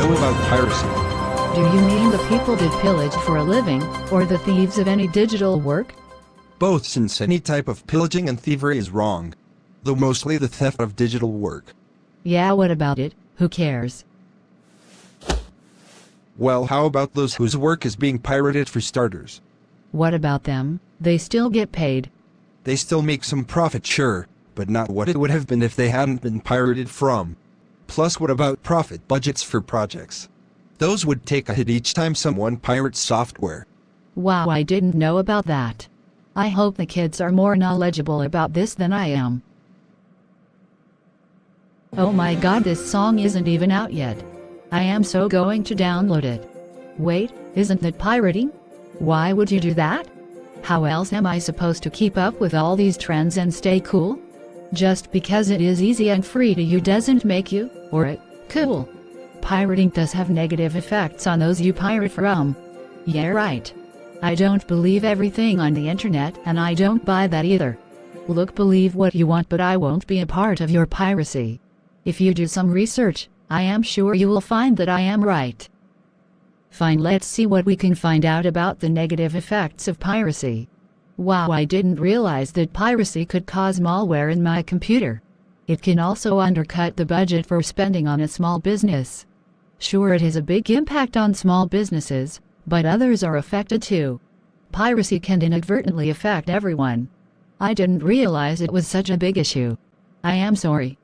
know about piracy? Do you mean the people that pillage for a living, or the thieves of any digital work? Both, since any type of pillaging and thievery is wrong. Though mostly the theft of digital work. Yeah, what about it? Who cares? Well, how about those whose work is being pirated for starters? What about them? They still get paid. They still make some profit, sure, but not what it would have been if they hadn't been pirated from. Plus, what about profit budgets for projects? Those would take a hit each time someone pirates software. Wow, I didn't know about that. I hope the kids are more knowledgeable about this than I am. Oh my god, this song isn't even out yet. I am so going to download it. Wait, isn't that pirating? Why would you do that? How else am I supposed to keep up with all these trends and stay cool? Just because it is easy and free to you doesn't make you, or it, cool. Pirating does have negative effects on those you pirate from. Yeah, right. I don't believe everything on the internet, and I don't buy that either. Look, believe what you want, but I won't be a part of your piracy. If you do some research, I am sure you will find that I am right. Fine, let's see what we can find out about the negative effects of piracy. Wow, I didn't realize that piracy could cause malware in my computer. It can also undercut the budget for spending on a small business. Sure, it has a big impact on small businesses, but others are affected too. Piracy can inadvertently affect everyone. I didn't realize it was such a big issue. I am sorry.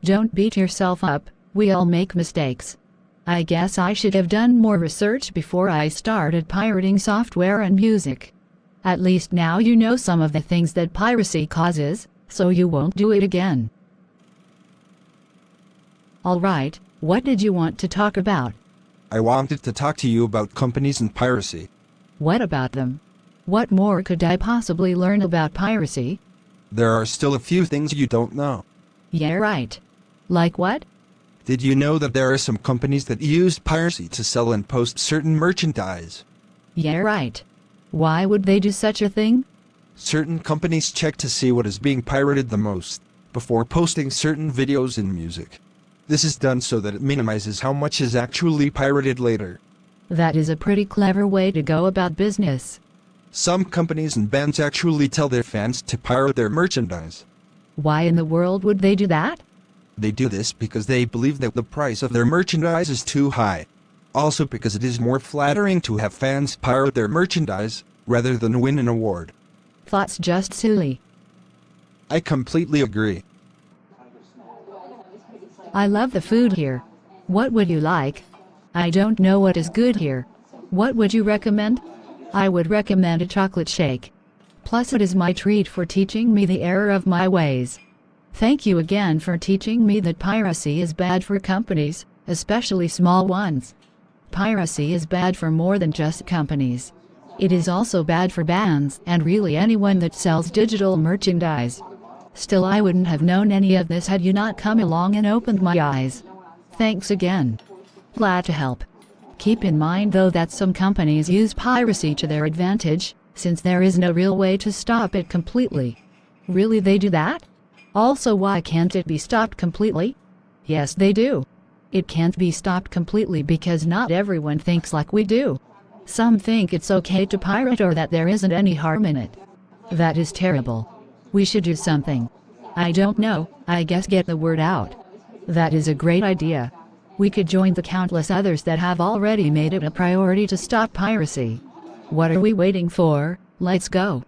Don't beat yourself up, we all make mistakes. I guess I should have done more research before I started pirating software and music. At least now you know some of the things that piracy causes, so you won't do it again. Alright, what did you want to talk about? I wanted to talk to you about companies and piracy. What about them? What more could I possibly learn about piracy? There are still a few things you don't know. Yeah, right. Like what? Did you know that there are some companies that use piracy to sell and post certain merchandise? Yeah, right. Why would they do such a thing? Certain companies check to see what is being pirated the most, before posting certain videos and music. This is done so that it minimizes how much is actually pirated later. That is a pretty clever way to go about business. Some companies and bands actually tell their fans to pirate their merchandise. Why in the world would they do that? They do this because they believe that the price of their merchandise is too high. Also because it is more flattering to have fans pirate their merchandise, rather than win an award. That's just silly. I completely agree. I love the food here. What would you like? I don't know what is good here. What would you recommend? I would recommend a chocolate shake. Plus it is my treat for teaching me the error of my ways. Thank you again for teaching me that piracy is bad for companies, especially small ones. Piracy is bad for more than just companies. It is also bad for bands and really anyone that sells digital merchandise. Still, I wouldn't have known any of this had you not come along and opened my eyes. Thanks again. Glad to help. Keep in mind though that some companies use piracy to their advantage, since there is no real way to stop it completely. Really, they do that? Also, why can't it be stopped completely? Yes, they do. It can't be stopped completely because not everyone thinks like we do. Some think it's okay to pirate or that there isn't any harm in it. That is terrible. We should do something. I don't know, I guess get the word out. That is a great idea. We could join the countless others that have already made it a priority to stop piracy. What are we waiting for? Let's go.